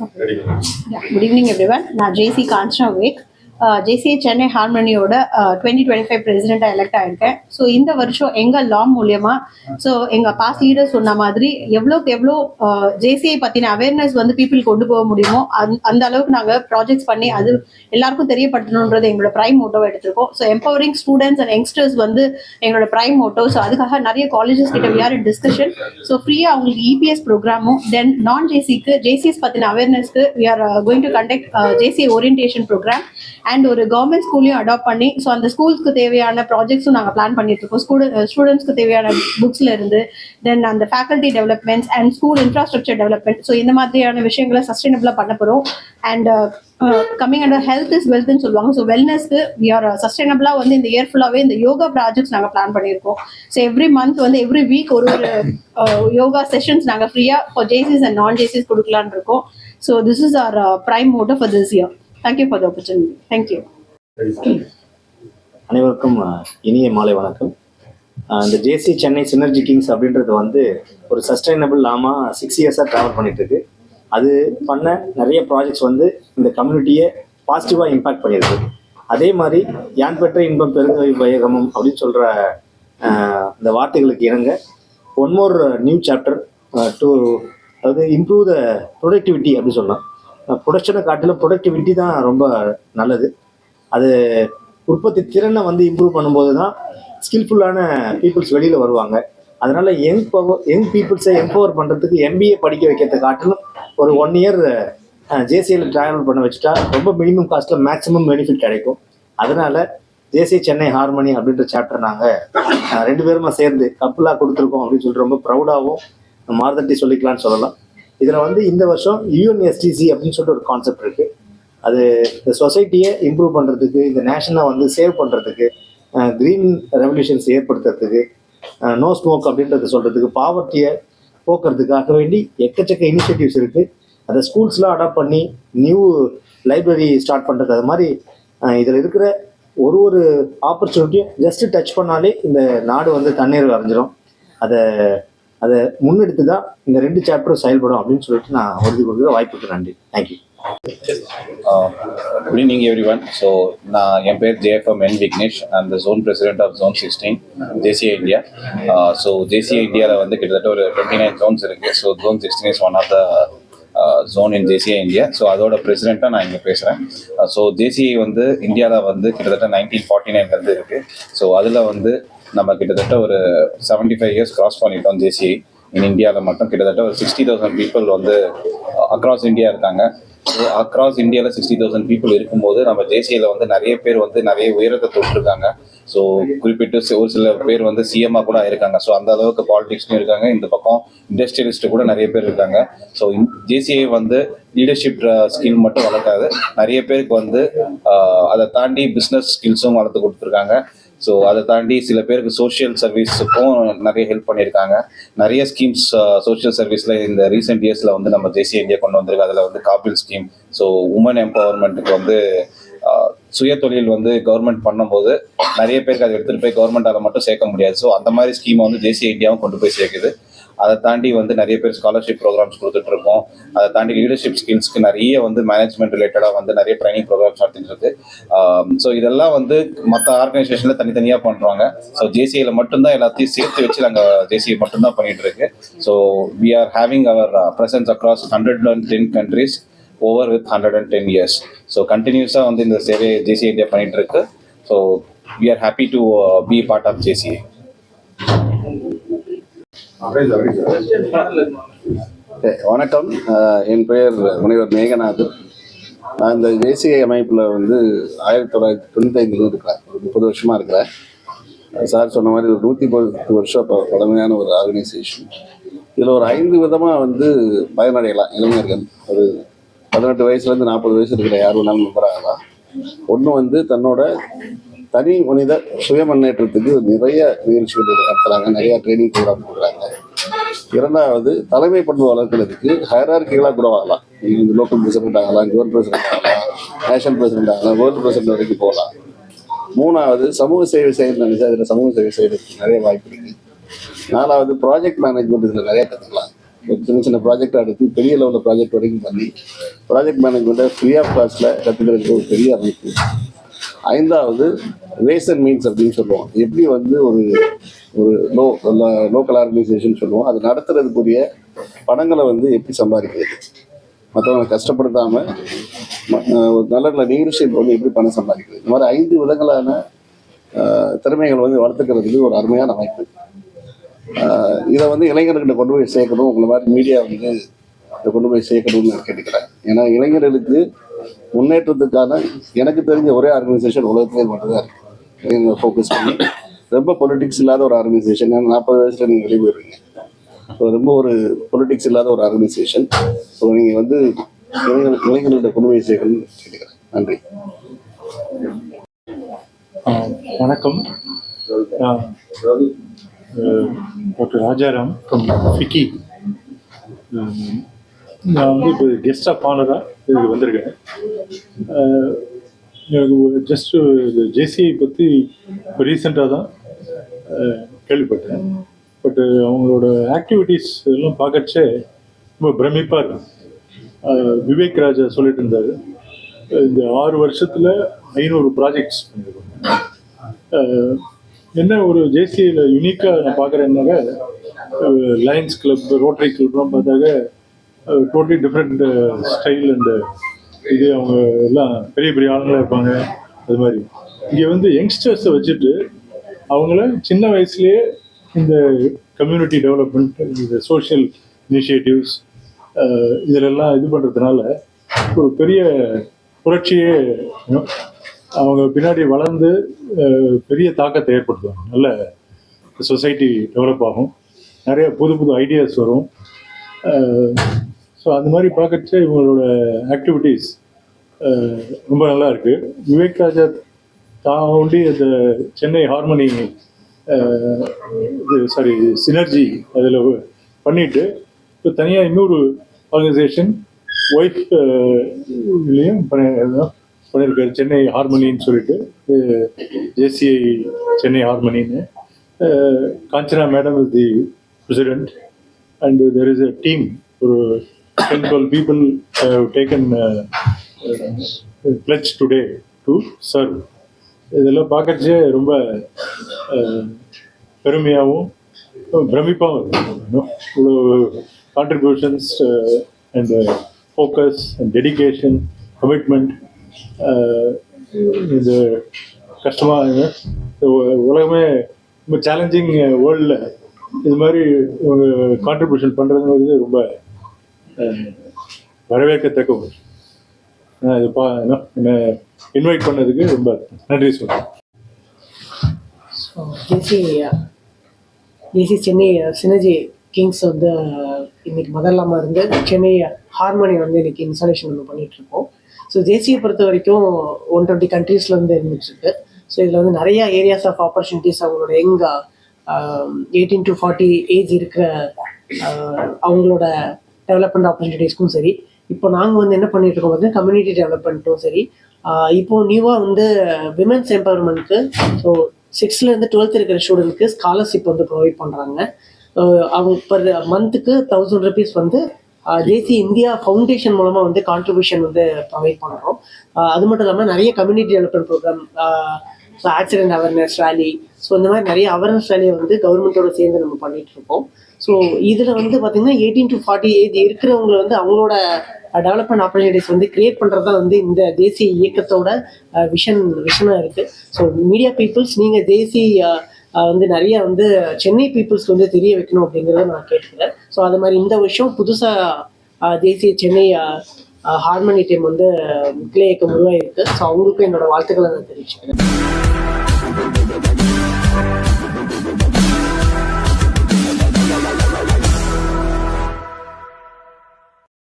Okay. Yeah. Good evening, everyone. நான் ஜேசி Kanchana Vivek, JCA Chennai ஹார்மோனியோட 2025 பிரசிடென்ட்டாக elect ஆயிருக்கேன். So இந்த வருஷம் எங்கள் லா மூலியமா, ஸோ எங்கள் பாஸ்ட் லீடர் சொன்ன மாதிரி எவ்வளோக்கு எவ்வளோ ஜேசிஐ பற்றின அவேர்னஸ் வந்து பீப்புள் கொண்டு போக முடியுமோ அந்த அளவுக்கு நாங்கள் ப்ராஜெக்ட்ஸ் பண்ணி அது எல்லாருக்கும் தெரியப்படுத்தணுன்றது எங்களோட ப்ரைம் மோட்டோவை எடுத்திருக்கோம். So empowering students and youngsters வந்து எங்களோட ப்ரைம் மோட்டோ. ஸோ அதுக்காக நிறைய காலேஜஸ் கிட்ட we are in discussion. So ஃப்ரீயாக அவங்களுக்கு இபிஎஸ் ப்ரோக்ராமும், தென் நான் ஜேசிக்கு ஜேசிஎஸ் பற்றின அவேர்னஸ்க்கு we are going to conduct JCI orientation program and ஒரு கவர்மெண்ட் ஸ்கூலையும் அடாப்ட் பண்ணி, ஸோ அந்த ஸ்கூல்ஸ்க்கு தேவையான ப்ராஜெக்ட்ஸும் நாங்கள் பிளான் பண்ணிட்டு இருக்கோம். ஸ்டூடெண்ட்ஸ்க்கு தேவையான புக்ஸ்ல இருந்து, தென் அந்த faculty developments and school infrastructure development, so இந்த மாதிரியான விஷயங்களை சஸ்டைனபிளாக பண்ண போகிறோம். And coming under health is வெல்த்னு சொல்லுவாங்க. ஸோ வெல்னஸ்க்கு வி ஆர் சஸ்டைனபிளாக வந்து இந்த இயர் ஃபுல்லாகவே இந்த யோகா ப்ராஜெக்ட்ஸ் நாங்கள் பிளான் பண்ணியிருக்கோம். ஸோ எவ்ரி மந்த் வந்து எவ்ரி வீக் ஒரு யோகா செஷன்ஸ் நாங்கள் ஃப்ரீயாக for Jaycees and non Jaycees கொடுக்கலான்னு இருக்கோம். So this is our prime motto for this year. Thank you for the opportunity. Thank you. அனைவருக்கும் இனிய மாலை வணக்கம். இந்த ஜேசி சென்னை சினர்ஜி கிங்ஸ் அப்படின்றது வந்து ஒரு சஸ்டைனபிள் லாமா 6 இயர்ஸாக ட்ராவல் பண்ணிட்டு இருக்கு. அது பண்ண நிறைய ப்ராஜெக்ட்ஸ் வந்து இந்த கம்யூனிட்டியை பாசிட்டிவாக இம்பேக்ட் பண்ணியிருக்கு. அதே மாதிரி யான் பெற்ற இன்பம் பெருங்கை வையகமும் அப்படின்னு சொல்கிற இந்த வார்த்தைகளுக்கு இணங்க one more new chapter to, அதாவது இம்ப்ரூவ் த ப்ரொடக்டிவிட்டி அப்படின்னு சொல்லலாம். ப்ரொடக்ஷனை காட்டிலும் ப்ரொடக்டிவிட்டி தான் ரொம்ப நல்லது. அது உற்பத்தி திறனை வந்து இம்ப்ரூவ் பண்ணும்போது தான் ஸ்கில்ஃபுல்லான பீப்புள்ஸ் வெளியில் வருவாங்க. அதனால் யங் பீப்புள்ஸை எம்பவர் பண்ணுறதுக்கு எம்பிஏ படிக்க வைக்கிறத காட்டிலும் ஒரு 1 இயர் ஜேசியில் ட்ராவல் பண்ண வச்சுட்டா ரொம்ப மினிமம் காஸ்ட்டில் மேக்ஸிமம் பெனிஃபிட் கிடைக்கும். அதனால் ஜேசி சென்னை ஹார்மனி அப்படின்ற சாப்டர் நாங்கள் 2 பேருமா சேர்ந்து கப்பலாக கொடுத்துருக்கோம் அப்படின்னு சொல்லிட்டு ரொம்ப ப்ரௌடாகவும் மாறுதட்டி சொல்லிக்கலான்னு சொல்லலாம். இதில் வந்து இந்த வருஷம் யூஎன்எஸ்டிசி அப்படின்னு சொல்லிட்டு ஒரு கான்செப்ட் இருக்குது. அது இந்த சொசைட்டியை இம்ப்ரூவ் பண்ணுறதுக்கு, இந்த நேஷனை வந்து சேவ் பண்ணுறதுக்கு, க்ரீன் ரெவல்யூஷன்ஸ் ஏற்படுத்துறதுக்கு, நோ ஸ்மோக் அப்படின்றத சொல்கிறதுக்கு, பாவர்ட்டியை போக்குறதுக்காக வேண்டி எக்கச்சக்க இனிஷியேட்டிவ்ஸ் இருக்குது. அதை ஸ்கூல்ஸ்லாம் அடாப்ட் பண்ணி நியூ லைப்ரரி ஸ்டார்ட் பண்ணுறது, அது மாதிரி இதில் இருக்கிற ஒரு ஆப்பர்ச்சுனிட்டியும் ஜஸ்ட்டு டச் பண்ணாலே இந்த நாடு வந்து தண்ணீர் வரைஞ்சிரும். அதை முன்னெடுத்து தான் இந்த 2 சாப்டரும் செயல்படும் அப்படின்னு சொல்லிட்டு நான் உறுதி கொடுக்குற வாய்ப்புக்கு நன்றி. Thank you. Good evening everyone. So என் பேர் JFM N Vignesh. I'm the zone president of zone 16 JCA India. So JCA இந்தியாவில் வந்து கிட்டத்தட்ட ஒரு 29 ஜோன்ஸ் இருக்குது. So zone 16 is one of the zone in JCA India. So அதோட பிரசிடெண்ட்டாக நான் இங்கே பேசுகிறேன். ஸோ ஜேசிஏ வந்து இந்தியாவில் வந்து கிட்டத்தட்ட 1949 இருக்குது. ஸோ அதில் வந்து நம்ம கிட்டத்தட்ட ஒரு 75 இயர்ஸ் கிராஸ் பண்ணிட்டோம். ஜேசிஐ இன் இந்தியாவில் மட்டும் கிட்டத்தட்ட ஒரு 60,000 பீப்புள் வந்து அக்ராஸ் இந்தியா இருக்காங்க. ஸோ அக்ராஸ் இந்தியாவில் 60,000 பீப்புள் இருக்கும்போது நம்ம ஜேசிஐயில் வந்து நிறைய பேர் வந்து நிறைய உயரத்தை தொட்டிருக்காங்க. ஸோ குறிப்பிட்டு ஒரு சில பேர் வந்து சிஎம்மாக கூட ஆயிருக்காங்க. ஸோ அந்த அளவுக்கு பாலிடிக்ஸ்லையும் இருக்காங்க. இந்த பக்கம் இண்டஸ்ட்ரியலிஸ்ட்டு கூட நிறைய பேர் இருக்காங்க. ஸோ ஜேசிஐ வந்து லீடர்ஷிப் ஸ்கில் மட்டும் வளர்க்காது, நிறைய பேருக்கு வந்து அதை தாண்டி பிஸ்னஸ் ஸ்கில்ஸும் வளர்த்து கொடுத்துருக்காங்க. ஸோ அதை தாண்டி சில பேருக்கு சோஷியல் சர்வீஸுக்கும் நிறைய ஹெல்ப் பண்ணியிருக்காங்க. நிறைய ஸ்கீம்ஸ் சோஷியல் சர்வீஸில் இந்த ரீசெண்ட் இயர்ஸில் வந்து நம்ம ஜேசிஐ இந்தியா கொண்டு வந்திருக்கு. அதில் வந்து காபில் ஸ்கீம், ஸோ உமன் எம்பவர்மெண்ட்டுக்கு வந்து சுய தொழில் வந்து கவர்மெண்ட் பண்ணும்போது நிறைய பேருக்கு அதை எடுத்துகிட்டு போய் கவர்மெண்ட் அதை மட்டும் சேர்க்க முடியாது. ஸோ அந்த மாதிரி ஸ்கீமை வந்து ஜேசிஐ இந்தியாவும் கொண்டு போய் சேர்க்குது. அதை தாண்டி வந்து நிறைய பேர் ஸ்காலர்ஷிப் ப்ரோக்ராம்ஸ் கொடுத்துட்ருக்கோம். அதை தாண்டி லீடர்ஷிப் ஸ்கில்ஸ்க்கு நிறைய வந்து மேனேஜ்மெண்ட் ரிலேட்டடாக வந்து நிறைய ட்ரைனிங் ப்ரோக்ராம்ஸ் நடத்திட்டு இருக்கு. ஸோ இதெல்லாம் வந்து மற்ற ஆர்கனைசேஷனில் தனித்தனியாக பண்ணுறாங்க. ஸோ ஜேசிஐயில் மட்டும்தான் எல்லாத்தையும் சேர்த்து வச்சு நாங்கள் ஜேசிஐ மட்டும்தான் பண்ணிட்டு இருக்கு. So we are having our presence across 110 countries over with 110 years. So கண்டினியூஸாக வந்து இந்த சேவை ஜேசிஐ இந்தியா பண்ணிட்டு இருக்கு. So we are happy to be part of JCI. வணக்கம். என் பெயர் முனைவர் மேகநாதன். நான் இந்த ஜேசிஐ அமைப்பில் வந்து 1995 இருக்கிறேன். ஒரு 30 வருஷமாக இருக்கிறேன். சார் சொன்ன மாதிரி ஒரு 110 வருஷம் பழமையான ஒரு ஆர்கனைசேஷன். இதில் ஒரு 5 விதமாக வந்து பயனடையலாம் இளைஞர்கள். ஒரு 18 வயசுலேருந்து 40 வயசு இருக்கிற யார் வேணாலும் மெம்பர் ஆகலாம். ஒன்று வந்து தன்னோட தனி மனித சுய முன்னேற்றத்துக்கு நிறைய நிகழ்ச்சிகள் நடத்துகிறாங்க, நிறைய ட்ரைனிங் ப்ரோக்ராம் கொடுக்குறாங்க. இரண்டாவது தலைமை பண்பு வளர்க்கறதுக்கு ஹைரார்கிகளாக கூட ஆகலாம். நீங்கள் லோக்கல் பிரசிடென்ட் ஆகலாம், ஜோன் பிரசிடென்ட் ஆகலாம், நேஷனல் பிரசிடென்ட் ஆகலாம், வேர்ல்டு பிரசிடென்ட் வரைக்கும் போகலாம். மூணாவது சமூக சேவை செய்யணும்னு நினைச்சா அதில் சமூக சேவை செய்யறதுக்கு நிறைய வாய்ப்பு இருக்குது. நாலாவது ப்ராஜெக்ட் மேனேஜ்மெண்ட் இதில் நிறைய கற்றுக்கலாம். ஒரு சின்ன சின்ன ப்ராஜெக்ட் எடுத்து பெரிய லெவலில் ப்ராஜெக்ட் வரைக்கும் பண்ணி ப்ராஜெக்ட் மேனேஜ்மெண்ட்டை ஃப்ரீ ஆஃப் காஸ்ட்டில் கற்றுக்கிறதுக்கு ஒரு பெரிய அமைப்பு. 5வது வேஸ் அண்ட் மீன்ஸ் அப்படின்னு சொல்லுவோம். எப்படி வந்து ஒரு ஒரு லோக்கல் ஆர்கனைசேஷன் சொல்லுவோம், அது நடத்துறதுக்குரிய பணங்களை வந்து எப்படி சம்பாதிக்கிறது, மற்றவங்களை கஷ்டப்படுத்தாமல் ஒரு நல்ல லீடர்ஷிப் வந்து எப்படி பணம் சம்பாதிக்கிறது, இந்த மாதிரி 5 விதங்களான திறமைகள் வந்து வளர்த்துக்கிறதுக்கு ஒரு அருமையான அமைப்பு. இதை வந்து இளைஞர்கிட்ட கொண்டு போய் சேர்க்கணும். உங்களை மாதிரி மீடியா வந்து இதை கொண்டு போய் சேர்க்கணும்னு நான் கேட்டுக்கிறேன். ஏன்னா இளைஞர்களுக்கு முன்னேற்றத்துக்கான எனக்கு தெரிஞ்ச ஒரே ஆர்கனைசேஷன் உலகத்திலே மட்டும்தான் இருக்குது. ஃபோக்கஸ் பண்ணி ரொம்ப பொலிட்டிக்ஸ் இல்லாத ஒரு ஆர்கனைசேஷன். 40 வயசுல நீங்கள் வெளியே போயிடுவீங்க. ஸோ ரொம்ப ஒரு பொலிட்டிக்ஸ் இல்லாத ஒரு ஆர்கனைசேஷன். ஸோ நீங்கள் வந்து இளைஞர்கள்ட்ட கொண்டு போய் சேர்க்கணும்னு கேட்டுக்கிறேன். நன்றி. வணக்கம். Doctor Rajaram from FICCI. நான் வந்து இப்போ கெஸ்ட் ஆஃப் ஆனராக இதுக்கு வந்திருக்கேன். எனக்கு ஜஸ்ட்டு ஜேசிஐ பற்றி இப்போ ரீசெண்டாக தான் கேள்விப்பட்டேன். பட்டு அவங்களோட ஆக்டிவிட்டீஸ் எல்லாம் பார்க்கறச்சே ரொம்ப பிரமிப்பாக இருக்கும். விவேக் ராஜா சொல்லிட்டு இருந்தார், இந்த 6 வருஷத்தில் 500 ப்ராஜெக்ட்ஸ் பண்ணியிருக்கோம். என்ன ஒரு ஜேசிஐயில் யூனிக்காக நான் பார்க்குறேன்னாக்க, லயன்ஸ் கிளப், ரோட்டரி கிளப்லாம் பார்த்தாக்க டோட்டலி டிஃப்ரெண்ட் ஸ்டைல் அண்டு இது அவங்க எல்லாம் பெரிய பெரிய ஆளுங்களாக இருப்பாங்க. அது மாதிரி இங்கே வந்து யங்ஸ்டர்ஸை வச்சுட்டு அவங்கள சின்ன வயசுலேயே இந்த கம்யூனிட்டி டெவலப்மெண்ட், இந்த சோஷியல் இனிஷியேட்டிவ்ஸ் இதிலெல்லாம் இது பண்ணுறதுனால ஒரு பெரிய புரட்சியே அவங்க பின்னாடி வளர்ந்து பெரிய தாக்கத்தை ஏற்படுத்துவாங்க. நல்ல சொசைட்டி டெவலப் ஆகும், நிறைய புது புது ஐடியாஸ் வரும். ஸோ அந்த மாதிரி பார்க்கறச்சே இவங்களோட ஆக்டிவிட்டீஸ் ரொம்ப நல்லா இருக்குது. விவேக் ராஜா தான் ஒண்டி அந்த சென்னை ஹார்மனி சினர்ஜி அதில் பண்ணிவிட்டு இப்போ தனியாக இன்னொரு ஆர்கனைசேஷன் ஒய்ஃப் இதுலேயும் பண்ணியிருக்காரு, சென்னை ஹார்மனின்னு சொல்லிட்டு, ஜேசிஐ சென்னை ஹார்மனின்னு. Kanchana madam is the president and there is a team, ஒரு 10-12 people have taken pledge today to serve. இதெல்லாம் பார்க்கறச்சே ரொம்ப பெருமையாகவும் பிரமிப்பாகவும் இருக்கும். இவ்வளோ contributions and focus and dedication, commitment. இது கஷ்டமாக உலகமே ரொம்ப சேலஞ்சிங் வேர்ல்டில் இது மாதிரி கான்ட்ரிபியூஷன் பண்ணுறதுங்கிறது ரொம்ப வரவேற்கத்தக்க ஒரு. இது என்னை இன்வைட் பண்ணதுக்கு ரொம்ப நன்றி சொல்கிறேன். ஜேசி சென்னை சினர்ஜி கிங்ஸ் வந்து இன்னைக்கு முதல்லாமல் இருந்து சென்னை ஹார்மனி வந்து இன்னைக்கு இன்ஸ்டாலேஷன் வந்து பண்ணிட்டு இருக்கோம். ஸோ ஜேசியை பொறுத்த வரைக்கும் 120 கண்ட்ரீஸ்ல வந்து இருந்துட்டுருக்கு. ஸோ இதில் வந்து நிறைய ஏரியாஸ் ஆஃப் ஆப்பர்ச்சுனிட்டிஸ் அவங்களோட 18 to 40 ஏஜ் இருக்கிற அவங்களோட டெவலப்மெண்ட் ஆப்பர்ச்சுனிட்டிஸ்க்கும் சரி, இப்போ நாங்கள் வந்து என்ன பண்ணிட்டு இருக்கோம் பார்த்தீங்கன்னா கம்யூனிட்டி டெவலப்மெண்ட்டும் சரி. இப்போ நியூவாக வந்து விமென்ஸ் எம்பவர்மெண்ட்க்கு ஸோ 6th-12th இருக்கிற ஸ்டூடெண்ட்க்கு ஸ்காலர்ஷிப் வந்து ப்ரொவைட் பண்ணுறாங்க. அவங்க பர் மந்த்துக்கு 1000 rupees வந்து ஜேசி இந்தியா ஃபவுண்டேஷன் மூலமாக வந்து கான்ட்ரிபியூஷன் வந்து ப்ரொவைட் பண்ணுறோம். அது மட்டும் இல்லாமல் நிறைய community development programme, so accident awareness rally, so இந்த மாதிரி நிறைய அவேர்னஸ் ரேலியை வந்து கவர்மெண்ட்டோட சேர்ந்து நம்ம பண்ணிட்டு இருக்கோம். ஸோ இதில் வந்து பார்த்திங்கன்னா 18 to 40 ஏஜ் இருக்கிறவங்களை வந்து அவங்களோட டெவலப்மெண்ட் ஆப்பர்ச்சுனிட்டிஸ் வந்து கிரியேட் பண்ணுறது தான் வந்து இந்த தேசிய இயக்கத்தோட விஷனாக இருக்குது. ஸோ மீடியா பீப்புள்ஸ், நீங்கள் தேசி வந்து நிறைய வந்து சென்னை பீப்புள்ஸ்க்கு வந்து தெரிய வைக்கணும் அப்படிங்கிறத நான் கேட்டுக்கிறேன். ஸோ அது மாதிரி இந்த வருஷம் புதுசாக தேசிய சென்னை ஹார்மனி டீம் வந்து கிளை இயக்கம் உருவாகிருக்கு. ஸோ அவங்களுக்கும் என்னோட வாழ்த்துக்களை நான் தெரிவிச்சுக்கிறேன்.